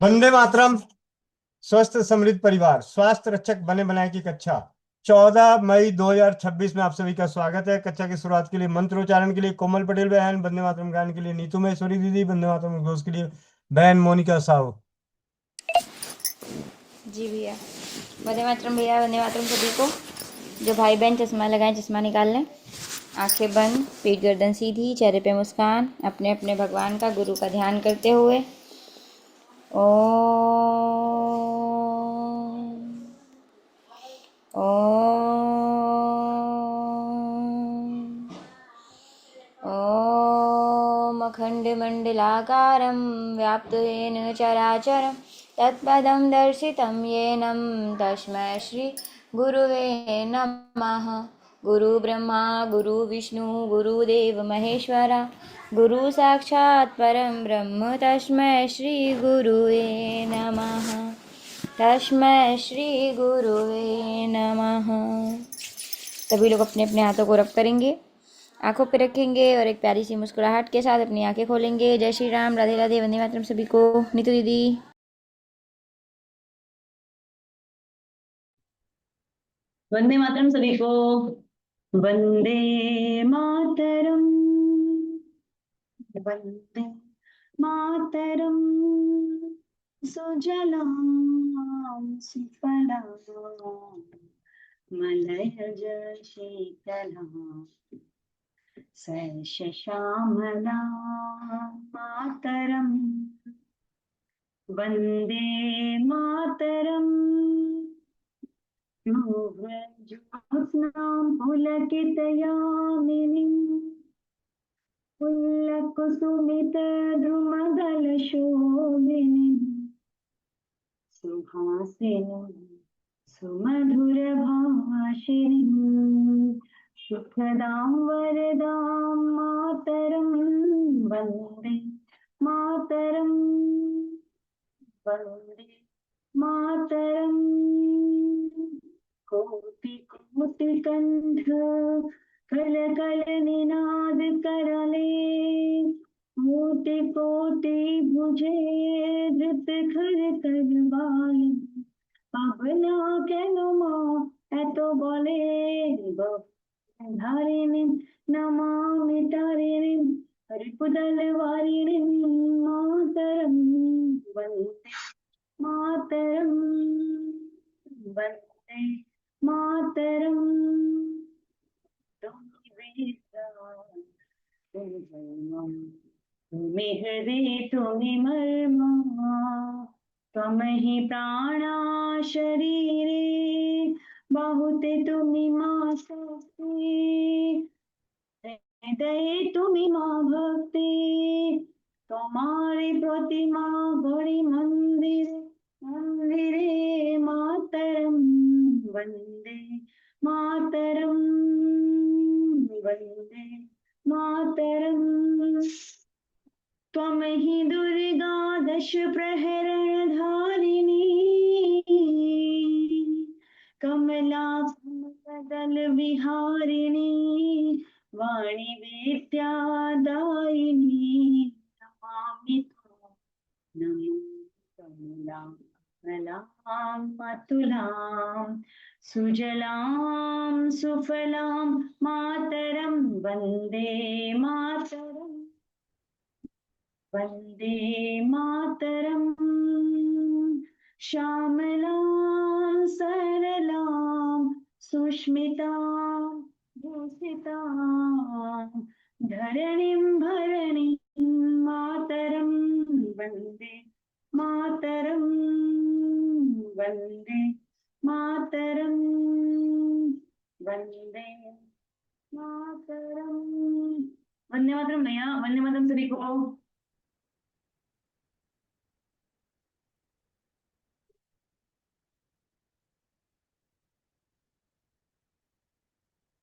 वंदे मातरम। स्वस्थ समृद्ध परिवार स्वास्थ्य रक्षक बने बनाए की कक्षा 14 मई 2026 में आप सभी का स्वागत है। कक्षा की शुरुआत के लिए मंत्रोच्चारण के लिए कोमल पटेल बहन, वंदे मातरम गान के लिए नीतू महेश्वरी दीदी, वंदे मातरम घोष के लिए बहन मोनिका साहू। जी भैया। वंदे मातरम भैया, वंदे मातरम सभी को। जो भाई बहन चश्मा लगाएं चश्मा निकाल लें। आंखें बंद, पीठ गर्दन सीधी, चेहरे पे मुस्कान, अपने अपने भगवान का गुरु का ध्यान करते हुए ओम ओम ॐ अखण्डमण्डलाकारं व्याप्तेन चराचरं तत्पदं दर्शितं येनं तस्मै श्रीगुरुवे नमः। गुरुब्रह्मा गुरुविष्णु गुरुदेव महेश्वरा गुरु साक्षात् परं ब्रह्म तस्मै श्रीगुरुवे नमः। तस्मै श्रीगुरुवे नमः। सभी लोग अपने अपने हाथों को रब करेंगे, आंखों पे रखेंगे और एक प्यारी सी मुस्कुराहट के साथ अपनी आंखें खोलेंगे। जय श्री राम, राधे राधे, वंदे मातरम सभी को। नीतू दीदी। वंदे मातरम सभी को। वंदे मातरम। वंदे मातरम। सुजलां सुफलां मलयज शीतलां सस्यश्यामलां मातरम। वंदे मातरम। ज्योत्स्नां पुलकितयामिनीं पुल्लकुसुमितद्रुमदलशोभिनीं सुहासिनीं सुमधुरभाषिणीं सुखदां वरदां मातरं। वन्दे मातरं। वन्दे मातरम्। कोटि कोटि कंठ कल कल निनाद करले कोटि कोटि भुजे धृत खर कर बाल पावना केनो मां एतो बोले धारिणी नमामि तारिणी हरिपुदल वारिणी मातरम। वन्दे मातरम। वन्दे मातरम। तुम्हि हृदि तुम्हि मर्मा त्वमहि प्राणा शरीरे बाहुते तुम्हि मा शक्ति हृदये तुम्हि मा भक्ति तुम्हारी प्रतिमा बड़ी मंदिर मंदिरे मातरम। वंदे मातरम। वंदे मातरम। त्वमहि दुर्गा दश प्रहरण धारिणी कमला कमलदल विहारिणी वाणी विद्यादायिनी नमामि त्वां नमो कमलां कमलां अतुलां सुजलां सुफलां मातरं। वन्दे मातरम्। वन्दे मातरम्। श्यामलां सरलां सुष्मितां भूषितां धरणीं भरणीं मातरं। वन्दे मातरम्। वन्दे मातरम्। वन्दे मातरम्। वंदे मातरम भैया, वंदे मातरम सभी को।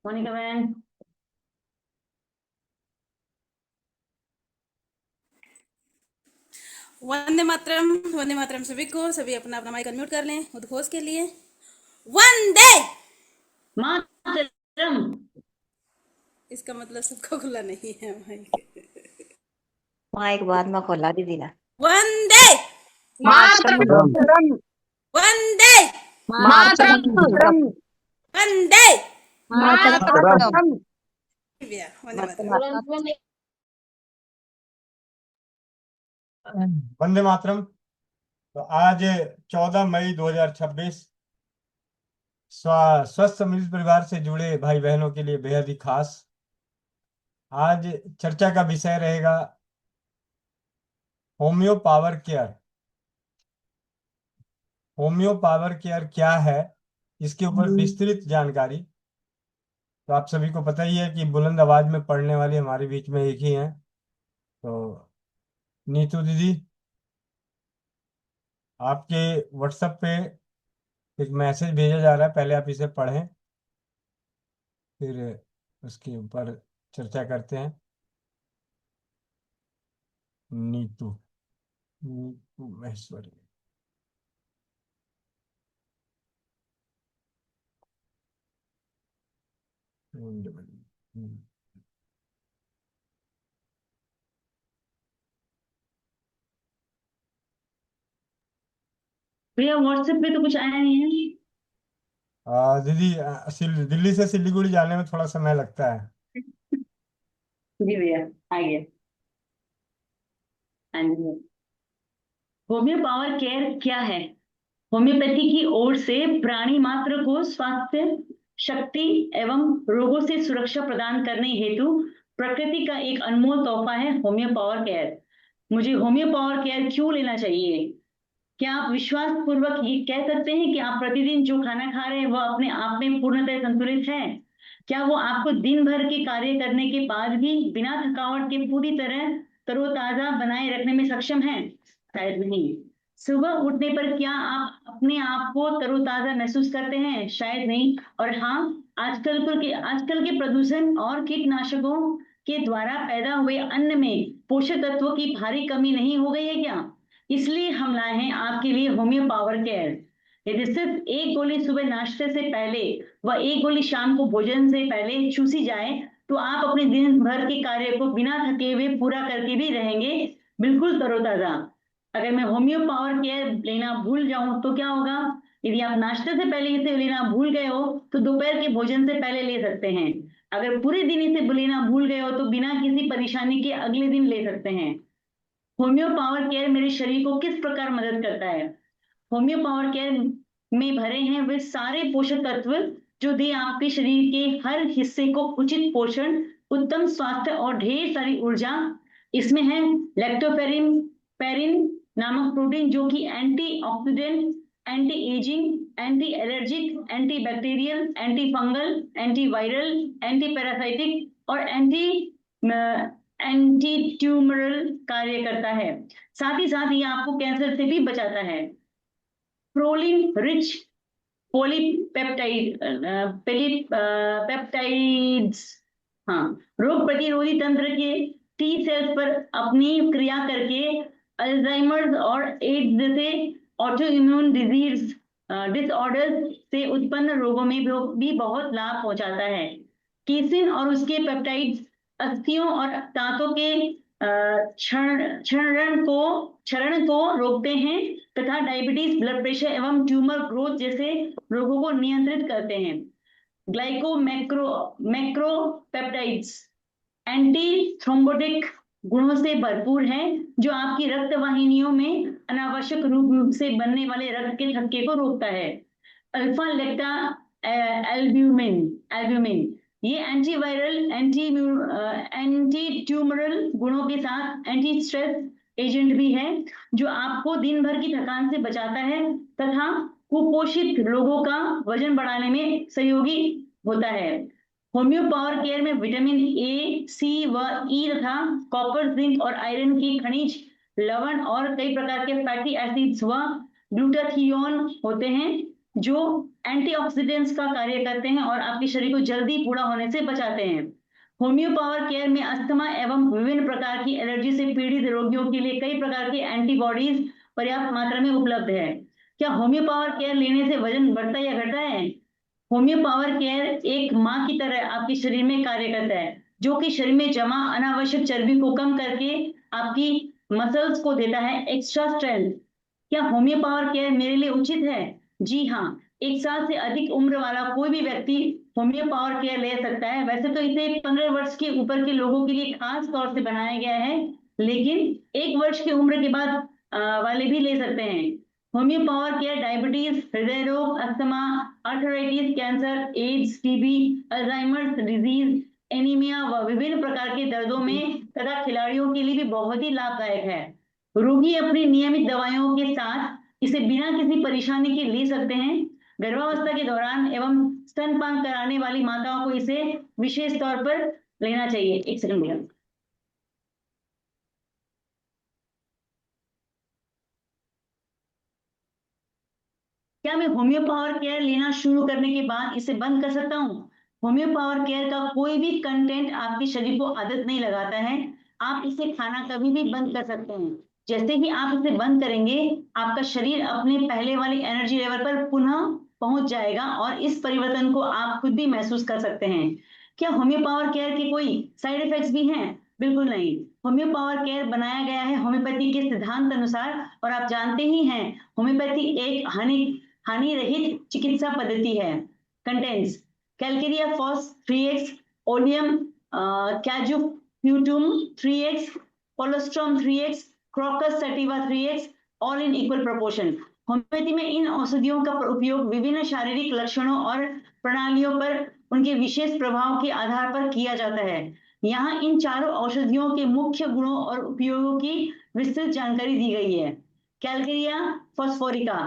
मोनिका बहन। वंदे मातरम सभी को। सभी अपना अपना माइक अनम्यूट कर लें उद्घोष के लिए। वंदे मातरम। इसका मतलब सबका खुला नहीं है माइक। माइक बाद में खोला दीदी ना। वंदे मातरम वंदे मातरम वंदे मातरम। दिव्या वंदे मातरम। वंदे मातरम। तो आज 14 मई 2026 स्वस्थ समृद्ध परिवार से जुड़े भाई बहनों के लिए बेहद ही खास आज चर्चा का विषय रहेगा homeo power care. Homeo power care क्या है, इसके ऊपर विस्तृत जानकारी। तो आप सभी को पता ही है कि बुलंद आवाज में पढ़ने वाली हमारे बीच में एक ही हैं, तो नीतू दीदी, आपके व्हाट्सएप पे एक मैसेज भेजा जा रहा है, पहले आप इसे पढ़ें, फिर उसके ऊपर चर्चा करते हैं। नीतू नीतू महेश्वरी। भैया व्हाट्सएप पे तो कुछ आया नहीं है। दीदी, दिल्ली से सिलीगुड़ी जाने में थोड़ा समय लगता है। जी भैया आ गया। हाँ जी। होम्यो पावर केयर क्या है? होम्योपैथी की ओर से प्राणी मात्र को स्वास्थ्य, शक्ति एवं रोगों से सुरक्षा प्रदान करने हेतु प्रकृति का एक अनमोल तोहफा है होम्यो पावर केयर। मुझे होम्यो पावर केयर क्यों लेना चाहिए? क्या आप विश्वास पूर्वक ये कह सकते हैं कि आप प्रतिदिन जो खाना खा रहे हैं वह अपने आप में पूर्णतः संतुलित है? क्या वो आपको दिन भर के कार्य करने के बाद भी बिना थकावट के पूरी तरह तरोताजा बनाए रखने में सक्षम है? शायद नहीं। सुबह उठने पर क्या आप अपने आप को तरोताजा महसूस करते हैं? शायद नहीं। और हाँ, आजकल के प्रदूषण और कीटनाशकों के द्वारा पैदा हुए अन्न में पोषक तत्वों की भारी कमी नहीं हो गई है क्या? इसलिए हम लाए हैं आपके लिए होम्यो पावर केयर। यदि सिर्फ एक गोली सुबह नाश्ते से पहले व एक गोली शाम को भोजन से पहले चूसी जाए तो आप अपने दिन भर के कार्य को बिना थके हुए पूरा करके भी रहेंगे बिल्कुल तरोताजा। अगर मैं होम्यो पावर केयर लेना भूल जाऊं तो क्या होगा? यदि आप नाश्ते से पहले इसे लेना भूल गए हो तो दोपहर के भोजन से पहले ले सकते हैं। अगर पूरे दिन इसे लेना भूल गए हो तो बिना किसी परेशानी के अगले दिन ले सकते हैं। होम्यो पावर केयर मेरे शरीर को किस प्रकार मदद करता है? होम्यो पावर केयर में भरे हैं वे सारे पोषक तत्व जो दे आपके शरीर के हर हिस्से को उचित पोषण, उत्तम स्वास्थ्य और ढेर सारी ऊर्जा। इसमें है लैक्टोफेरिन पेरिन नामक प्रोटीन जो कि antioxidant, anti ageing, anti allergic, anti bacterial, anti fungal, anti viral, anti parasitic और एंटी ट्यूमरल कार्य करता है। साथ ही साथ ये आपको कैंसर से भी बचाता है। प्रोलिन रिच पॉलीपेप्टाइड पेप्टाइड्स, हाँ, रोग प्रतिरोधी तंत्र के टी सेल्स पर अपनी क्रिया करके अल्जाइमर्स और एड्स जैसे ऑटो इम्यून डिजीज डिसऑर्डर्स से उत्पन्न रोगों में भी बहुत लाभ पहुंचाता है। कीसिन और उसके पेप्टाइड्स अस्थियों और दांतों के क्षरण को रोकते हैं तथा डायबिटीज, ब्लड प्रेशर एवं ट्यूमर ग्रोथ जैसे रोगों को नियंत्रित करते हैं। मैक्रोपेप्टाइड्स एंटी थ्रोम्बोटिक गुणों से भरपूर है जो आपकी रक्त वाहिनियों में अनावश्यक रूप से बनने वाले रक्त के थक्के को रोकता है। अल्फा लेक्टा एल्ब्यूमिन एल्ब्यूमिन ये एंटीवायरल, एंटी ट्यूमरल गुणों के साथ एंटी स्ट्रेस एजेंट भी है जो आपको दिन भर की थकान से बचाता है तथा कुपोषित लोगों का वजन बढ़ाने में सहयोगी होता है। होम्यो पावर केयर में विटामिन ए, सी व ई तथा कॉपर, जिंक और आयरन की खनिज लवण और कई प्रकार के फैटी एसिड्स व ग्लूटाथियोन होते हैं जो एंटीऑक्सीडेंट्स का कार्य करते हैं और आपके शरीर को जल्दी बूढ़ा होने से बचाते हैं। होम्यो पावर केयर में अस्थमा एवं विभिन्न प्रकार की एलर्जी से पीड़ित रोगियों के लिए कई प्रकार की एंटीबॉडीज पर्याप्त मात्रा में उपलब्ध है। क्या होम्यो पावर केयर लेने से वजन बढ़ता या घटता है? होम्यो पावर केयर एक माँ की तरह आपके शरीर में कार्य करता है जो कि शरीर में जमा अनावश्यक चर्बी को कम करके आपकी मसल्स को देता है एक्स्ट्रा स्ट्रेंथ। क्या होम्यो पावर केयर मेरे लिए उचित है? जी हाँ, 1 साल से अधिक उम्र वाला कोई भी व्यक्ति होम्यो पावर केयर ले सकता है। वैसे तो इसे 15 वर्ष के ऊपर के लोगों के लिए खास तौर से बनाया गया है, लेकिन 1 वर्ष की उम्र के बाद वाले भी ले सकते हैं। होम्यो पावर केयर डायबिटीज, हृदय रोग, अस्थमा, arthritis, cancer, AIDS, TB, Alzheimer's disease, anaemia व विभिन्न प्रकार के दर्दों में तथा खिलाड़ियों के लिए भी बहुत ही लाभदायक है। रोगी अपनी नियमित दवाइयों के साथ इसे बिना किसी परेशानी के ले सकते हैं। गर्भावस्था के दौरान एवं स्तनपान कराने वाली माताओं को इसे विशेष तौर पर लेना चाहिए। 1 सेकंड भैया। क्या मैं होम्यो पावर केयर लेना शुरू करने के बाद इसे बंद कर सकता हूँ? होम्यो पावर केयर का कोई भी कंटेंट आपके शरीर को आदत नहीं लगाता है। आप इसे खाना कभी भी बंद कर सकते हैं। जैसे ही आप इसे बंद करेंगे, आपका शरीर अपने पहले वाली एनर्जी लेवल पर पुनः पहुंच जाएगा और इस परिवर्तन को आप खुद भी महसूस कर सकते हैं। क्या होम्यो पावर केयर के कोई साइड इफेक्ट्स भी हैं? बिल्कुल नहीं। होम्यो पावर केयर बनाया गया है होम्योपैथी के सिद्धांत अनुसार, और आप जानते ही हैं होम्योपैथी एक हानि रहित चिकित्सा पद्धति है। Contents: Calcarea phos 3x, oleum cajuputum 3x, colostrum 3x, crocus sativa 3x, all in equal proportion. Homeopathy में इन औषधियों का उपयोग विभिन्न शारीरिक लक्षणों और प्रणालियों पर उनके विशेष प्रभाव के आधार पर किया जाता है। यहाँ इन चारों औषधियों के मुख्य गुणों और उपयोगों की विस्तृत जानकारी दी गई है। कैलकेरिया फॉस्फोरिका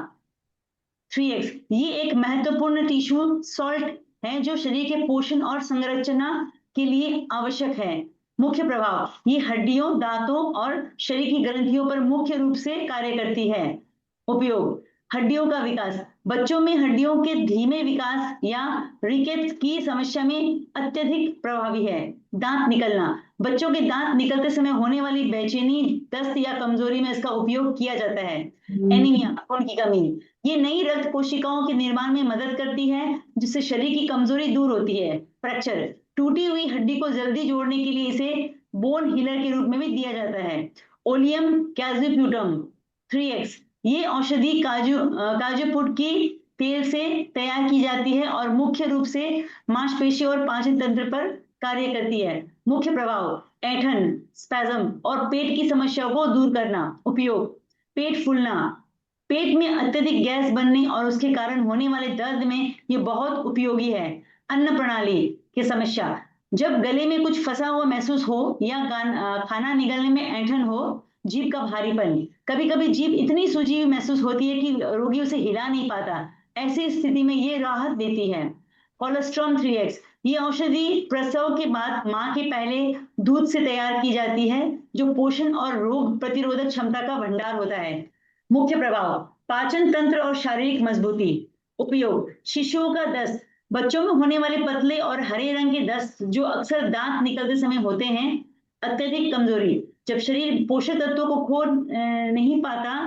3x, ये एक महत्वपूर्ण टिश्यू सॉल्ट है जो शरीर के पोषण और संरचना के लिए आवश्यक है। मुख्य प्रभाव: ये हड्डियों, दांतों और शरीर की ग्रंथियों पर मुख्य रूप से कार्य करती है। उपयोग: हड्डियों का विकास: बच्चों में हड्डियों के धीमे विकास या रिकेट्स की समस्या में अत्यधिक प्रभावी है। दांत निकलना: बच्चों के दांत निकलते समय होने वाली बेचैनी, दस्त या कमजोरी में इसका उपयोग किया जाता है। एनीमिया, खून की कमी: ये नई रक्त कोशिकाओं के निर्माण में मदद करती है, जिससे शरीर की कमजोरी दूर होती है। फ्रैक्चर: टूटी हुई हड्डी को जल्दी जोड़ने के लिए इसे बोन हीलर के रूप में भी दिया जाता है। ओलियम कैजुप्यूटम 3x, ये औषधि काजूपुट की तेल से तैयार की जाती है और मुख्य रूप से मांसपेशी और पाचन तंत्र पर कार्य करती है। मुख्य प्रभाव: ऐंठन, स्पैज्म और पेट की समस्याओं को दूर करना। उपयोग: पेट फूलना, पेट में अत्यधिक गैस बनने और उसके कारण होने वाले दर्द में ये बहुत उपयोगी है। अन्न प्रणाली की समस्या: जब गले में कुछ फंसा हुआ महसूस हो या खाना निगलने में ऐंठन हो, जीभ का भारीपन, कभी कभी जीभ इतनी सूजी हुई महसूस होती है कि रोगी उसे हिला नहीं पाता, ऐसी स्थिति में ये राहत देती है। कोलोस्ट्रॉम 3x, ये औषधि प्रसव के बाद मां के पहले दूध से तैयार की जाती है, जो पोषण और रोग प्रतिरोधक क्षमता का भंडार होता है। मुख्य प्रभाव: पाचन तंत्र और शारीरिक मजबूती। उपयोग: शिशुओं का दस्त, बच्चों में होने वाले पतले और हरे रंग के दस्त जो अक्सर दांत निकलते समय होते हैं। अत्यधिक कमजोरी, जब शरीर पोषक तत्वों को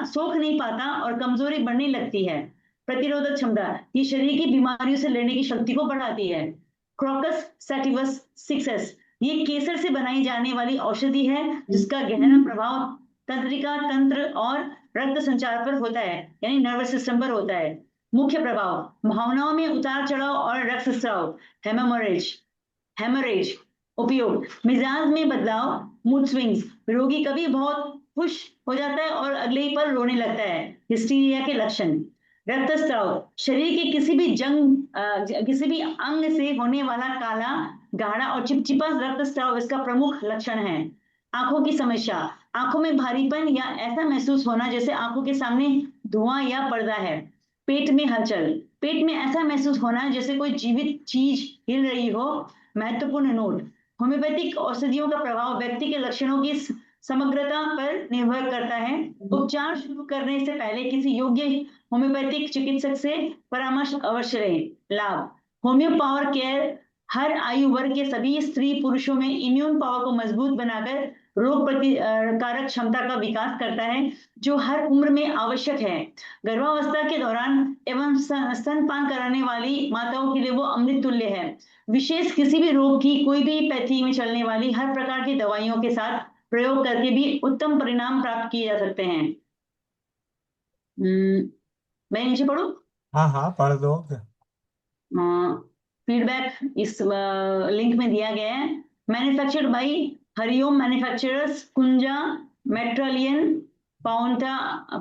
सोख नहीं पाता और कमजोरी बढ़ने लगती है। प्रतिरोधक क्षमता, ये शरीर की बीमारियों से लड़ने की शक्ति को बढ़ाती है। क्रोकस सैटिवस 6s, ये केसर से बनाई जाने वाली औषधि है जिसका गहरा प्रभाव तंत्रिका तंत्र और रक्त संचार पर होता है, यानी नर्वस सिस्टम पर होता है। मुख्य प्रभाव: भावनाओं में उतार चढ़ाव और रक्तस्राव, हेमोरेज। उपयोग: मिजाज में बदलाव, मूड स्विंग्स, रोगी कभी बहुत खुश हो जाता है और अगले ही पल रोने लगता है। हिस्टीरिया के लक्षण: रक्तस्राव, शरीर के किसी भी अंग से होने वाला काला, गाढ़ा और चिपचिपा रक्तस्राव इसका प्रमुख लक्षण है। आंखों की समस्या: आंखों में भारीपन या ऐसा महसूस होना जैसे आंखों के सामने धुआं या पर्दा है। पेट में हलचल, पेट में ऐसा महसूस होना जैसे कोई जीवित चीज हिल रही हो। महत्वपूर्ण नोट: होम्योपैथिक औषधियों का प्रभाव व्यक्ति के लक्षणों की समग्रता पर निर्भर करता है। उपचार शुरू करने से पहले किसी योग्य होम्योपैथिक चिकित्सक से परामर्श अवश्य लें। लाभ: होम्यो पावर केयर हर आयु वर्ग के सभी स्त्री पुरुषों में इम्यून पावर को मजबूत बनाकर रोग प्रतिकारक क्षमता का विकास करता है, जो हर उम्र में आवश्यक है। गर्भावस्था के दौरान एवं स्तनपान कराने वाली माताओं के लिए वो अमृत तुल्य है। विशेष किसी भी रोग की कोई भी पैथी में चलने वाली हर प्रकार की दवाइयों के साथ प्रयोग करके भी उत्तम परिणाम प्राप्त किए जा सकते हैं। मैं नीचे पढ़ू। हाँ हाँ पढ़ दो। फीडबैक इस लिंक में दिया गया है। Manufactured by Hariom manufacturers, Kunja Matralion, Paonta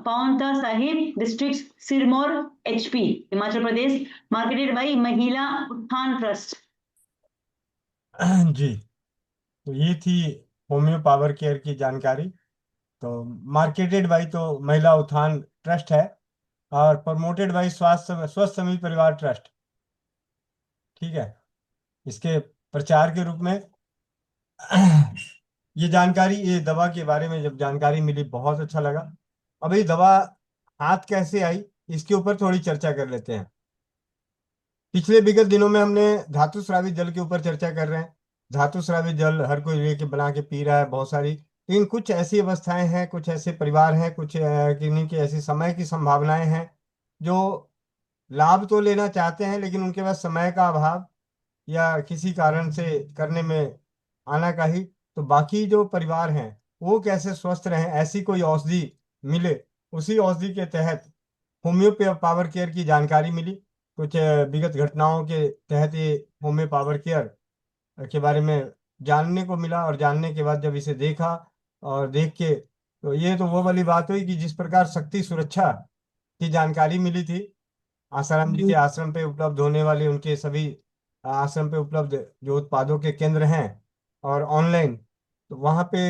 Paonta Sahib district, Sirmaur, HP, Himachal Pradesh. Marketed by Mahila Utthan trust. जी, तो ये थी होम्यो पावर केयर की जानकारी। तो मार्केटेड बाई तो महिला उत्थान ट्रस्ट है, और प्रमोटेड बाई स्वस्थ समिति परिवार ट्रस्ट। ठीक है, इसके प्रचार के रूप में ये जानकारी, ये दवा के बारे में जब जानकारी मिली बहुत अच्छा लगा। अब ये दवा हाथ कैसे आई, इसके ऊपर थोड़ी चर्चा कर लेते हैं। पिछले विगत दिनों में हमने धातु स्रावित जल के ऊपर चर्चा कर रहे हैं। धातु स्रावित जल हर कोई लेके बना के पी रहा है बहुत सारी, लेकिन कुछ ऐसी अवस्थाएं हैं, कुछ ऐसे परिवार हैं, कुछ किन्हीं की ऐसी समय की संभावनाएं हैं जो लाभ तो लेना चाहते हैं, लेकिन उनके पास समय का अभाव या किसी कारण से करने में आनाकानी। तो बाकी जो परिवार हैं वो कैसे स्वस्थ रहें, ऐसी कोई औषधि मिले, उसी औषधि के तहत होम्यो पावर केयर की जानकारी मिली। कुछ विगत घटनाओं के तहत ये होम्यो पावर केयर के बारे में जानने को मिला, और जानने के बाद जब इसे देखा और देख के, तो ये तो वो वाली बात हुई कि जिस प्रकार शक्ति सुरक्षा की जानकारी मिली थी, आसाराम जी के आश्रम पे उपलब्ध होने वाले उनके सभी आश्रम पे उपलब्ध जो उत्पादों के केंद्र हैं और ऑनलाइन, तो वहाँ पे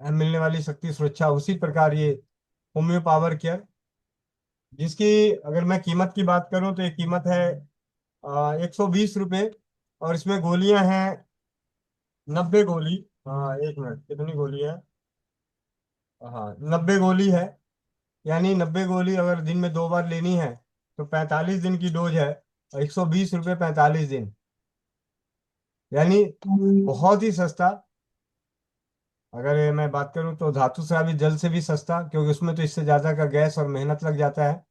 मिलने वाली शक्ति सुरक्षा, उसी प्रकार ये होम्यो पावर केयर, जिसकी अगर मैं कीमत की बात करूं तो ये कीमत है 120 रुपये, और इसमें गोलियां हैं 90 गोली। हाँ एक मिनट, कितनी गोली है? हाँ 90 गोली है, यानी 90 गोली अगर दिन में 2 बार लेनी है तो 45 दिन की डोज है, और 120 रुपये 45 दिन, यानी बहुत ही सस्ता। अगर मैं बात करूं तो धातु स्रावित जल से भी सस्ता, क्योंकि उसमें तो इससे ज्यादा का गैस और मेहनत लग जाता है।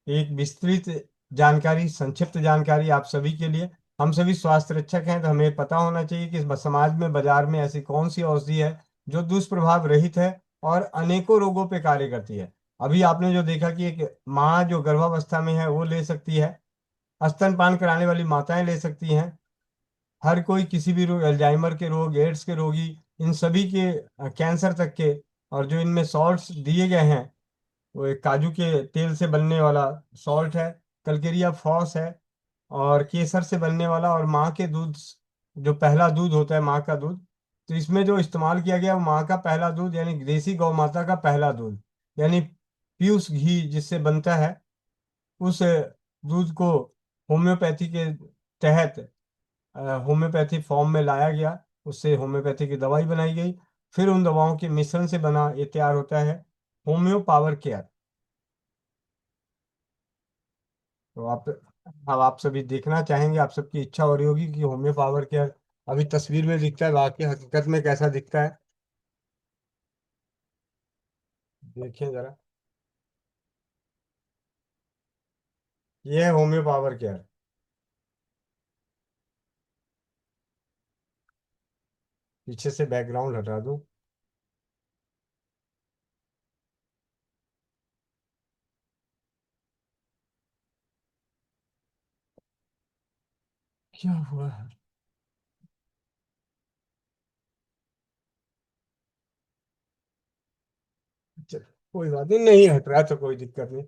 एक विस्तृत जानकारी, संक्षिप्त जानकारी आप सभी के लिए। हम सभी स्वास्थ्य रक्षक हैं, तो हमें पता होना चाहिए कि इस समाज में, बाजार में ऐसी कौन सी औषधि है जो दुष्प्रभाव रहित है और अनेकों रोगों पे कार्य करती है। अभी आपने जो देखा कि एक माँ जो गर्भावस्था में है वो ले सकती है, स्तनपान कराने वाली माताएं ले सकती हैं, हर कोई किसी भी रोग, अल्जाइमर के रोग, एड्स के रोगी, इन सभी के, कैंसर तक के। और जो इनमें सॉल्ट्स दिए गए हैं, वो एक काजू के तेल से बनने वाला सॉल्ट है, कलकेरिया फॉस है, और केसर से बनने वाला, और माँ के दूध, जो पहला दूध होता है माँ का दूध, तो इसमें जो इस्तेमाल किया गया वो माँ का पहला दूध, यानी देसी गौ माता का पहला दूध, यानी पीयूष घी जिससे बनता है, उस दूध को होम्योपैथी के तहत होम्योपैथी फॉर्म में लाया गया, उससे होम्योपैथी की दवाई बनाई गई, फिर उन दवाओं के मिश्रण से बना ये तैयार होता है होम्यो पावर केयर। तो आप, अब आप सभी देखना चाहेंगे, आप सबकी इच्छा हो रही होगी कि होम्यो पावर केयर अभी तस्वीर में दिखता है, बाकी हकीकत में कैसा दिखता है, देखिए जरा। ये है होम्यो पावर केयर। पीछे से बैकग्राउंड हटा दूं। क्या हुआ है? चल, कोई बात नहीं, नहीं हट रहा तो कोई दिक्कत नहीं।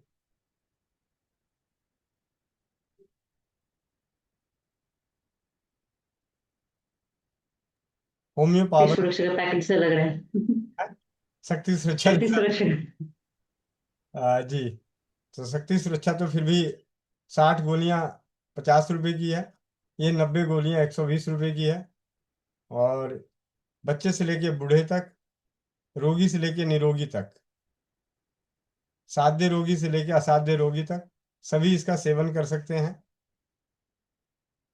होम्यो ये पावर, सुरक्षा का पैकेट से लग रहा है। शक्ति सुरक्षा। शक्ति सुरक्षा। जी, तो शक्ति सुरक्षा तो फिर भी 60 गोलियां 50 रुपए की है, ये 90 गोलियां 120 रुपए की है। और बच्चे से लेके बूढ़े तक, रोगी से लेके निरोगी तक, साध्य रोगी से लेके असाध्य रोगी तक सभी इसका सेवन कर सकते हैं।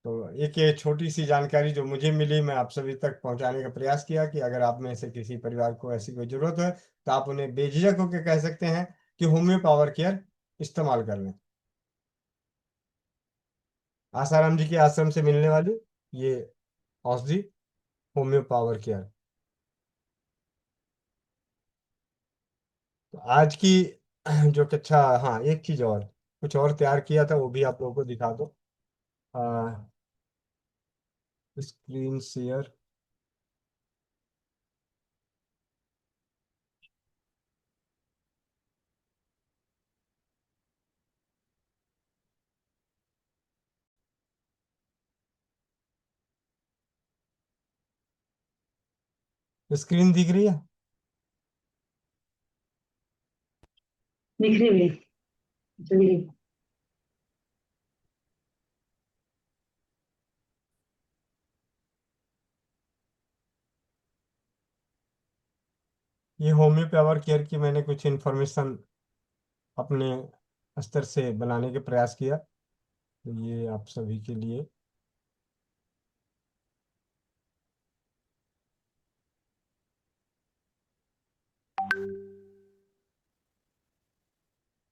तो एक ये छोटी सी जानकारी जो मुझे मिली, मैं आप सभी तक पहुंचाने का प्रयास किया कि अगर आप में से किसी परिवार को ऐसी कोई जरूरत है तो आप उन्हें बेझिझक होकर कह सकते हैं कि होम्यो पावर केयर इस्तेमाल कर लें। आसाराम जी के आश्रम से मिलने वाली ये औषधि होम्यो पावर केयर। तो आज की जो कक्षा, हाँ एक चीज और, कुछ और तैयार किया था, वो भी आप लोगों को दिखा दो। Screen share. स्क्रीन दिख रही है? दिख रही है, दिख रही। ये होम्यो पावर केयर की मैंने कुछ इन्फॉर्मेशन अपने स्तर से बनाने के प्रयास किया, तो ये आप सभी के लिए।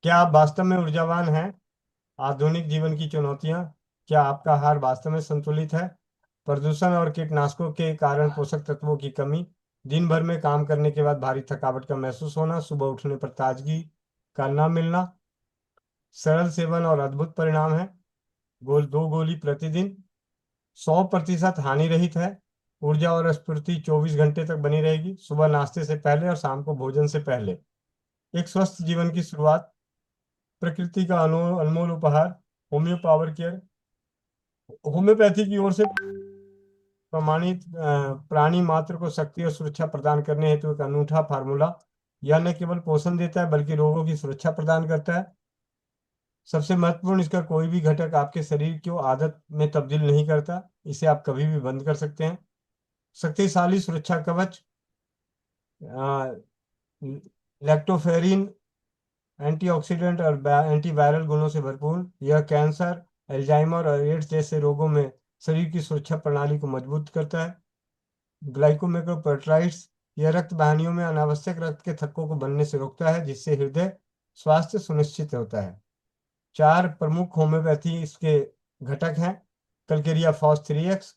क्या आप वास्तव में ऊर्जावान हैं? आधुनिक जीवन की चुनौतियां। क्या आपका आहार वास्तव में संतुलित है? प्रदूषण और कीटनाशकों के कारण पोषक तत्वों की कमी, दिन भर में काम करने के बाद भारी थकावट का महसूस होना, सुबह उठने पर ताजगी का न मिलना। सरल सेवन और अद्भुत परिणाम है। 2 गोली प्रतिदिन, 100% हानि रहित है। ऊर्जा और स्फूर्ति 24 घंटे तक बनी रहेगी, सुबह नाश्ते से पहले और शाम को भोजन से पहले। एक स्वस्थ जीवन की शुरुआत, प्रकृति का अनमोल उपहार, होम्यो पावर केयर। होम्योपैथी की ओर से प्रमाणित प्राणी मात्र को शक्ति और सुरक्षा प्रदान करने हेतु एक अनूठा फार्मूला। यह न केवल पोषण देता है बल्कि रोगों की सुरक्षा प्रदान करता है। सबसे महत्वपूर्ण, इसका कोई भी घटक आपके शरीर को आदत में तब्दील नहीं करता। इसे आप कभी भी बंद कर सकते हैं। शक्तिशाली सुरक्षा कवच, लैक्टोफेरिन एंटीऑक्सीडेंट और एंटीवायरल गुणों से भरपूर। यह कैंसर, अल्जाइमर और एड्स जैसे रोगों में शरीर की सुरक्षा प्रणाली को मजबूत करता है। ग्लाइकोमेक्रोप्रोटीड्स, यह रक्त वाहिनियों में अनावश्यक रक्त के थक्कों को बनने से रोकता है, जिससे हृदय स्वास्थ्य सुनिश्चित होता है। 4 प्रमुख होम्योपैथी इसके घटक हैं। कलकेरिया फॉस 3x,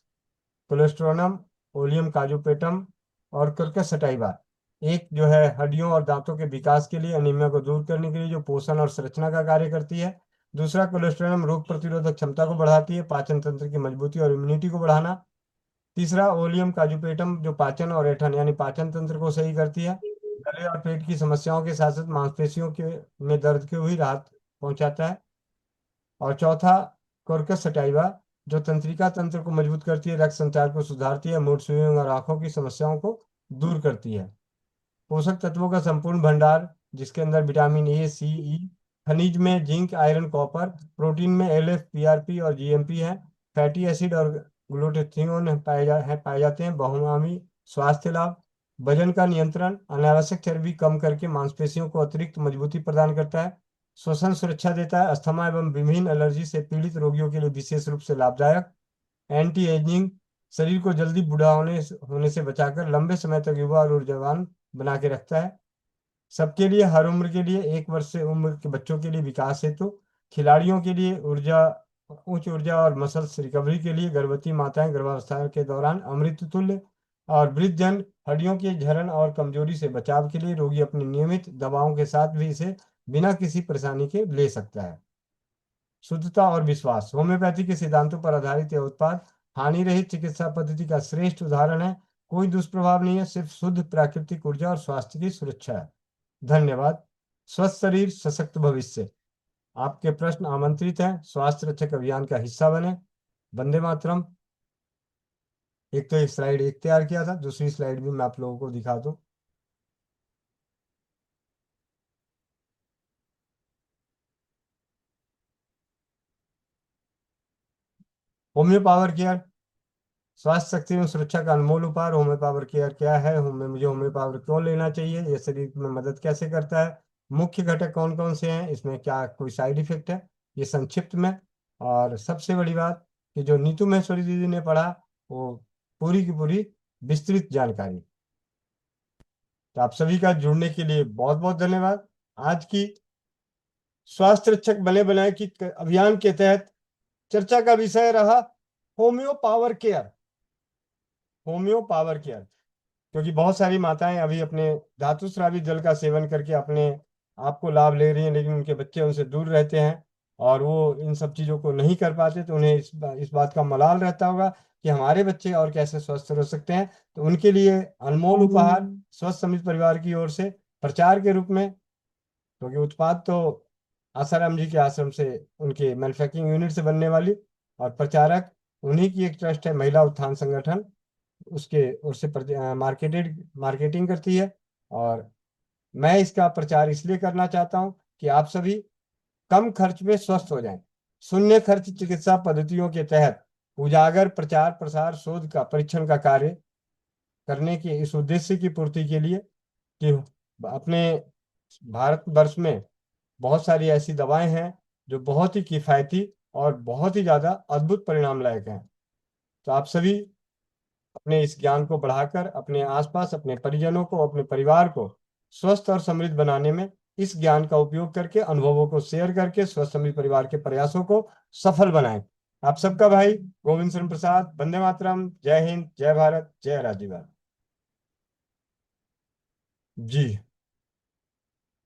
कोलेस्ट्रोनम, ओलियम काजुपेटम और कर्कस सटाइवा। एक जो है हड्डियों और दांतों के विकास के लिए, अनीमिया को दूर करने के लिए, जो पोषण और संरचना का कार्य करती है। दूसरा, कोलेस्ट्रोनम रोग प्रतिरोधक क्षमता को बढ़ाती है, पाचन तंत्र की मजबूती और इम्यूनिटी को बढ़ाना। तीसरा, ओलियम काजुपेटम, जो पाचन और ऐठन यानी पाचन तंत्र को सही करती है। गले और पेट की समस्याओं के साथ साथ मांसपेशियों के में दर्द को भी राहत पहुंचाता है। और चौथा, कोर्कस सटाइवा, जो तंत्रिका तंत्र को मजबूत करती है, रक्त संचार को सुधारती है, मूड स्विंग और आंखों की समस्याओं को दूर करती है। पोषक तत्वों का संपूर्ण भंडार, जिसके अंदर विटामिन ए, सी, ई, खनिज में जिंक, आयरन, कॉपर, प्रोटीन में एलएफ, पीआरपी और जीएमपी है। फैटी एसिड और ग्लूटेथियोन पाए जाते हैं। बहुआयामी स्वास्थ्य लाभ, वजन का नियंत्रण, अनावश्यक चर्बी कम करके मांसपेशियों को अतिरिक्त मजबूती प्रदान करता है। श्वसन सुरक्षा देता है, अस्थमा एवं विभिन्न एलर्जी से पीड़ित रोगियों के लिए विशेष रूप से लाभदायक। एंटी एजिंग, शरीर को जल्दी बूढ़ा होने से बचाकर लंबे समय तक युवा और ऊर्जावान बना के रखता है। सबके लिए, हर उम्र के लिए, 1 वर्ष से उम्र के बच्चों के लिए विकास हेतु, खिलाड़ियों के लिए उच्च ऊर्जा और मसल्स रिकवरी के लिए, गर्भवती माताएं गर्भावस्था के दौरान अमृत तुल्य, और वृद्धजन हड्डियों के झरन और कमजोरी से बचाव के लिए रोगी अपनी नियमित दवाओं के साथ भी इसे बिना किसी परेशानी के ले सकता है। शुद्धता और विश्वास, होम्योपैथी के सिद्धांतों पर आधारित यह उत्पाद हानि रहित चिकित्सा पद्धति का श्रेष्ठ उदाहरण है। कोई दुष्प्रभाव नहीं है, सिर्फ शुद्ध प्राकृतिक ऊर्जा और स्वास्थ्य की सुरक्षा है। धन्यवाद। स्वस्थ शरीर सशक्त भविष्य। आपके प्रश्न आमंत्रित हैं, स्वास्थ्य रक्षक अभियान का हिस्सा बने। वंदे मातरम। एक तो एक स्लाइड एक तैयार किया था, दूसरी स्लाइड भी मैं आप लोगों को दिखा दूं। होम्यो पावर केयर, स्वास्थ्य शक्ति एवं सुरक्षा का अनमोल उपहार। होम्यो पावर केयर क्या है? मुझे होम्यो पावर क्यों लेना चाहिए? यह शरीर में मदद कैसे करता है? मुख्य घटक कौन कौन से हैं? इसमें क्या कोई साइड इफेक्ट है? ये संक्षिप्त में। और सबसे बड़ी बात कि जो नीतू महेश्वरी दीदी ने पढ़ा, वो पूरी की पूरी विस्तृत जानकारी। तो आप सभी का जुड़ने के लिए बहुत बहुत धन्यवाद। आज की स्वास्थ्य रक्षक बने बनाए की अभियान के तहत चर्चा का विषय रहा homeo power care. Homeo power care क्योंकि बहुत सारी माताएं अभी अपने धातुस्रावी जल का सेवन करके अपने आप को लाभ ले रही हैं, लेकिन उनके बच्चे उनसे दूर रहते हैं और वो इन सब चीज़ों को नहीं कर पाते, तो उन्हें इस बात का मलाल रहता होगा कि हमारे बच्चे और कैसे स्वस्थ रह सकते हैं। तो उनके लिए अनमोल उपहार स्वस्थ समृद्ध परिवार की ओर से प्रचार के रूप में, क्योंकि उत्पाद तो आसाराम जी के आश्रम से, उनके मैन्युफैक्चरिंग यूनिट से बनने वाली, और प्रचारक उन्हीं की एक ट्रस्ट है महिला उत्थान संगठन, उसके ओर से मार्केटिंग करती है। और मैं इसका प्रचार इसलिए करना चाहता हूं कि आप सभी कम खर्च में स्वस्थ हो जाएं। शून्य खर्च चिकित्सा पद्धतियों के तहत उजागर प्रचार प्रसार शोध का परीक्षण का कार्य करने के इस उद्देश्य की पूर्ति के लिए कि अपने भारतवर्ष में बहुत सारी ऐसी दवाएं हैं जो बहुत ही किफायती और बहुत ही ज्यादा अद्भुत परिणाम लायक हैं। तो आप सभी अपने इस ज्ञान को बढ़ाकर अपने आसपास अपने परिजनों को, अपने परिवार को स्वस्थ और समृद्ध बनाने में इस ज्ञान का उपयोग करके, अनुभवों को शेयर करके स्वस्थ समृद्ध परिवार के प्रयासों को सफल बनाएं। आप सबका भाई गोविंद शरण प्रसाद। वंदे मातरम। जय हिंद, जय भारत, जय राज्य भारत। जी।